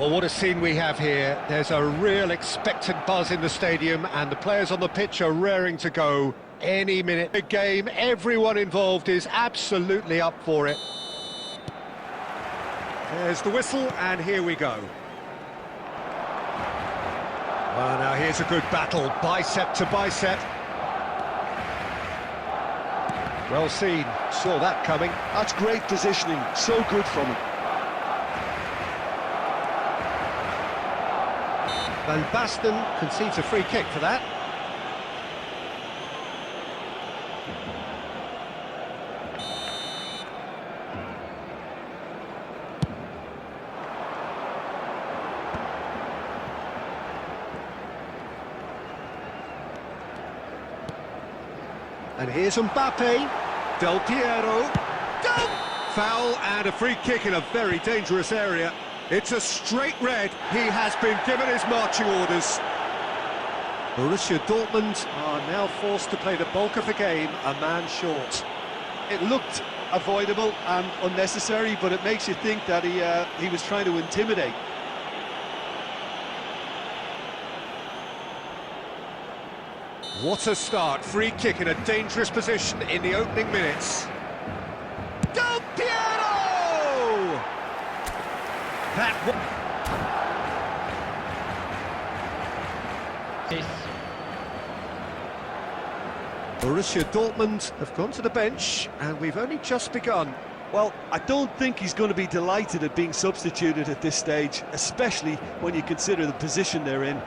Well, what a scene we have here. There's a real expectant buzz in the stadium and the players on the pitch are raring to go any minute. The game, everyone involved is absolutely up for it. There's the whistle and here we go. Well, now here's a good battle, bicep to bicep. Well seen, saw that coming. That's great positioning, so good from him. Van Basten concedes a free kick for that. And here's Mbappe, Del Piero, foul and a free kick in a very dangerous area. It's a straight red. He has been given his marching orders. Borussia Dortmund are now forced to play the bulk of the game, a man short. It looked avoidable and unnecessary, but it makes you think that he was trying to intimidate. What a start. Free kick in a dangerous position in the opening minutes. Del Piero! Borussia Dortmund have gone to the bench and we've only just begun. Well, I don't think he's going to be delighted at being substituted at this stage, especially when you consider the position they're in.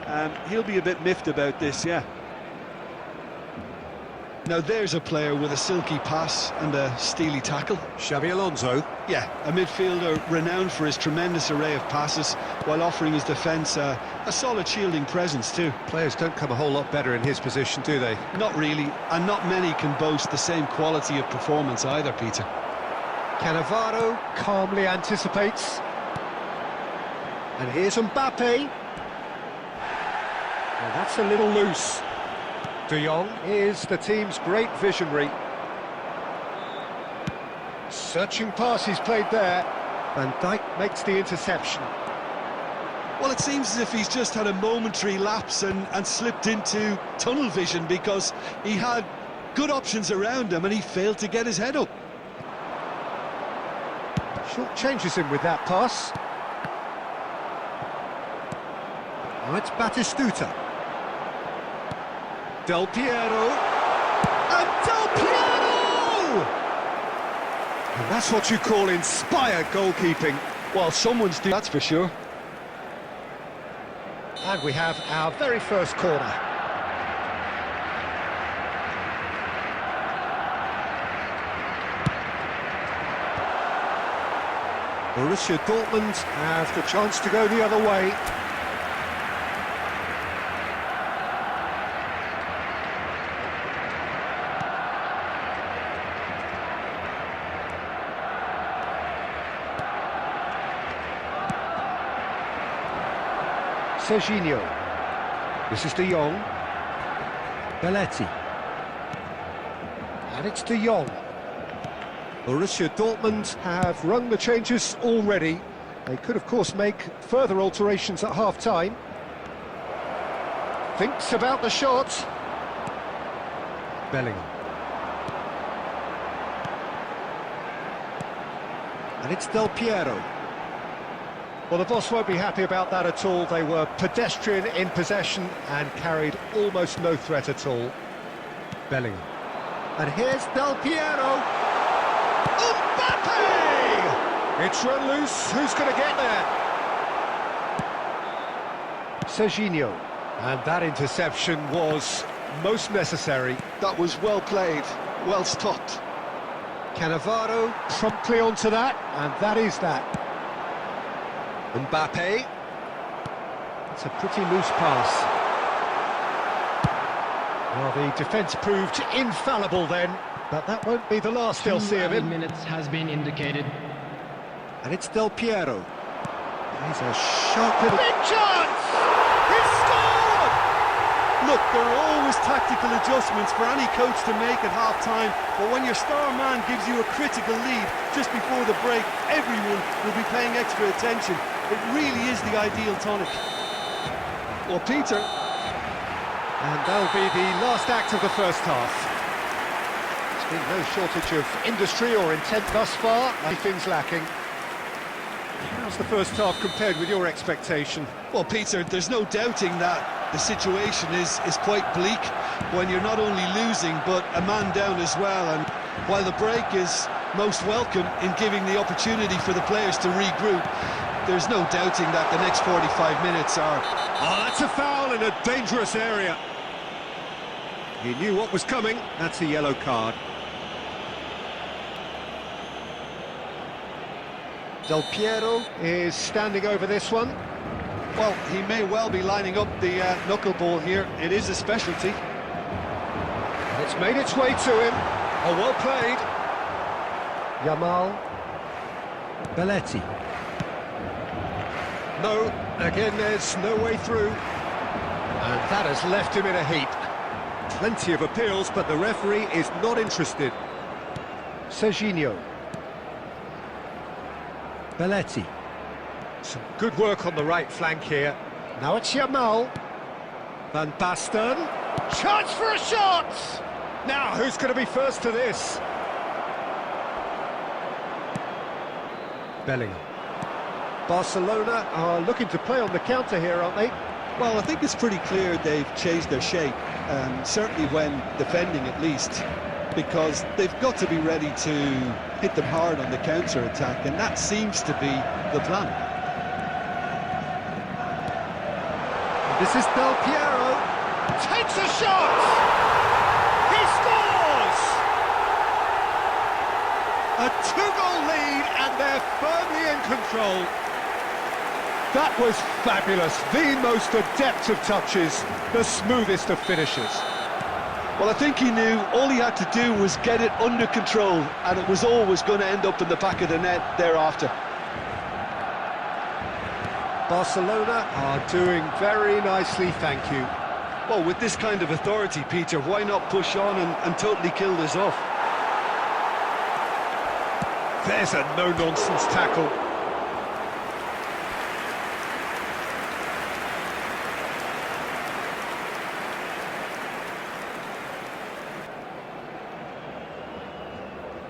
He'll be a bit miffed about this, yeah. Now there's a player with a silky pass and a steely tackle. Xabi Alonso. Yeah, a midfielder renowned for his tremendous array of passes while offering his defence a solid shielding presence too. Players don't come a whole lot better in his position, do they? Not really, and not many can boast the same quality of performance either, Peter. Cannavaro calmly anticipates. And here's Mbappe. Well, that's a little loose. De Jong is the team's great visionary. Searching pass he's played there. Van Dijk makes the interception. Well, it seems as if he's just had a momentary lapse and slipped into tunnel vision because he had good options around him and he failed to get his head up. Short changes him with that pass. Now it's Batistuta. Del Piero, and Del Piero! And that's what you call inspired goalkeeping. Well, someone's doing that's for sure. And we have our very first corner. Borussia Dortmund have the chance to go the other way. Serginho. This is De Jong. Belletti. And it's De Jong. Borussia Dortmund have rung the changes already. They could, of course, make further alterations at half-time. Thinks about the shot. Bellingham. And it's Del Piero. Well, the boss won't be happy about that at all. They were pedestrian in possession and carried almost no threat at all. Bellingham. And here's Del Piero. Mbappe! It's run loose. Who's going to get there? Serginho. And that interception was most necessary. That was well played, well stopped. Cannavaro promptly onto that, and that is that. Mbappe. It's a pretty loose pass. Well, the defence proved infallible then, but that won't be the last they'll see of him. 2 minutes has been indicated. And it's Del Piero. He's a sharp little... Big chance! He's scored! Look, there are always tactical adjustments for any coach to make at half-time, but when your star man gives you a critical lead just before the break, everyone will be paying extra attention. It really is the ideal tonic. Well, Peter. And that'll be the last act of the first half. There's been no shortage of industry or intent thus far. Nothing's lacking. How's the first half compared with your expectation? Well, Peter, there's no doubting that the situation is quite bleak when you're not only losing, but a man down as well. And while the break is most welcome in giving the opportunity for the players to regroup, there's no doubting that the next 45 minutes are... Oh, that's a foul in a dangerous area. He knew what was coming. That's a yellow card. Del Piero is standing over this one. Well, he may well be lining up the knuckleball here. It is a specialty. It's made its way to him. Oh, well played. Yamal. Belletti. No, again there's no way through. And that has left him in a heap. Plenty of appeals, but the referee is not interested. Serginho. Belletti. Some good work on the right flank here. Now it's Yamal. Van Basten. Chance for a shot! Now, who's going to be first to this? Bellingham. Barcelona are looking to play on the counter here, aren't they? Well, I think it's pretty clear they've changed their shape, certainly when defending at least, because they've got to be ready to hit them hard on the counter-attack, and that seems to be the plan. This is Del Piero. Takes a shot! He scores! A two-goal lead, and they're firmly in control. That was fabulous. The most adept of touches, the smoothest of finishes. Well, I think he knew all he had to do was get it under control, and it was always going to end up in the back of the net thereafter. Barcelona are doing very nicely, thank you. Well, with this kind of authority, Peter, why not push on and totally kill this off? There's a no-nonsense tackle.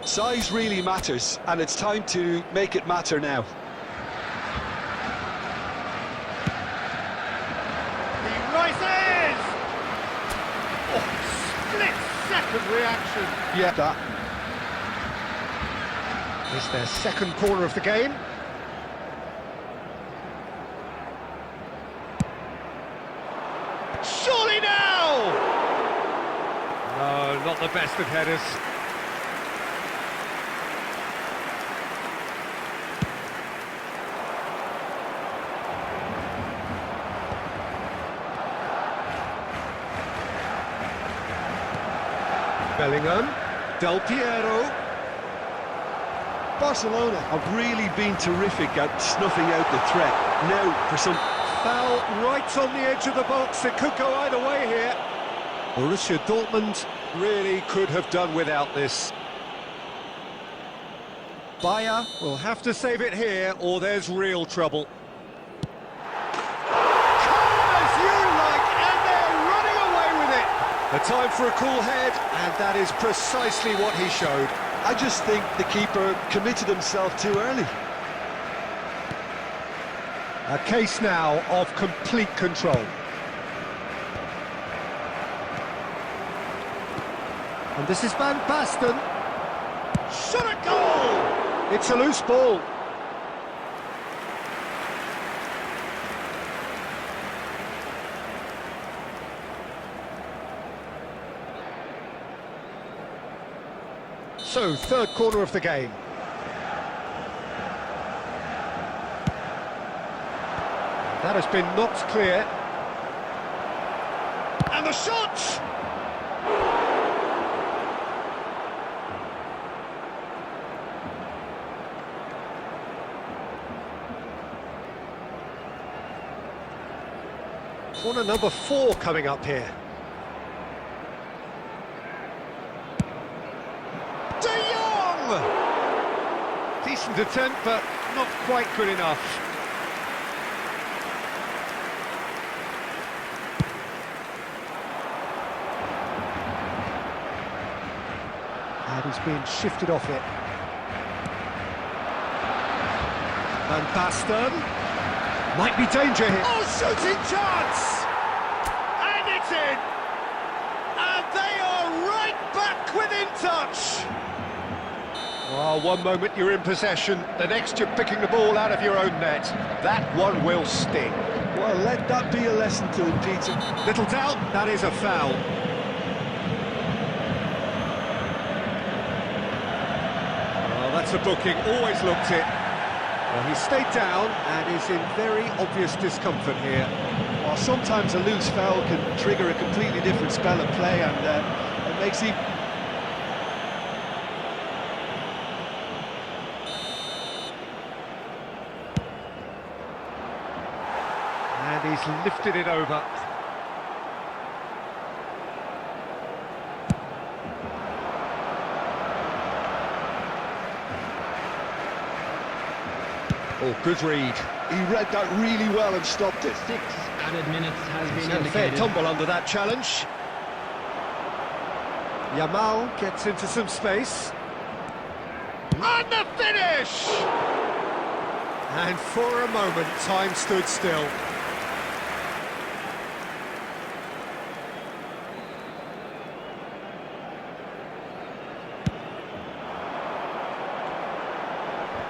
Size really matters, and it's time to make it matter now. He rises! Oh, split-second reaction. Yeah, that. It's their second corner of the game. Surely now! No, not the best of headers. Bellingham, Del Piero. Barcelona have really been terrific at snuffing out the threat. Now for some Foul right on the edge of the box. It could go either way here. Borussia Dortmund really could have done without this. Bayer will have to save it here, or there's real trouble. A time for a cool head, and that is precisely what he showed. I just think the keeper committed himself too early. A case now of complete control. And this is Van Basten. Shot at goal! It's a loose ball. So, third corner of the game. That has been knocked clear. And the shot! Corner number 4 coming up here. Decent attempt, but not quite good enough. He's been shifted off it. Van Basten. Might be danger here. Oh, shooting chance! And it's in! And they are right back within touch! Well, one moment you're in possession, the next you're picking the ball out of your own net. That one will sting. Well, let that be a lesson to him, Peter. Little doubt, that is a foul. Well, that's a booking, always looked it. Well, he stayed down and is in very obvious discomfort here. Well, sometimes a loose foul can trigger a completely different spell of play, and it makes him... And he's lifted it over. Oh, good read. He read that really well and stopped it. 6 added minutes has been A fair indicated. tumble under that challenge. Yamal gets into some space. And the finish! And for a moment, time stood still.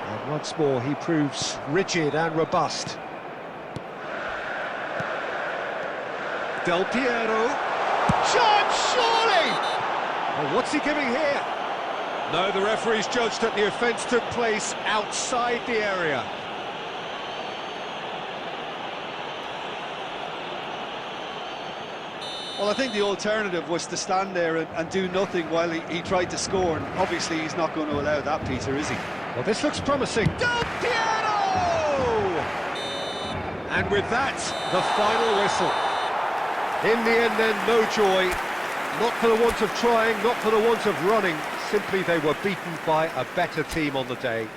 And once more, he proves rigid and robust. Del Piero. Chance, surely! Well, what's he giving here? No, the referee's judged that the offence took place outside the area. Well, I think the alternative was to stand there and do nothing while he tried to score, and obviously he's not going to allow that, Peter, is he? Well, this looks promising. Del Piero! And with that, the final whistle. In the end, then, no joy. Not for the want of trying, not for the want of running. Simply they were beaten by a better team on the day.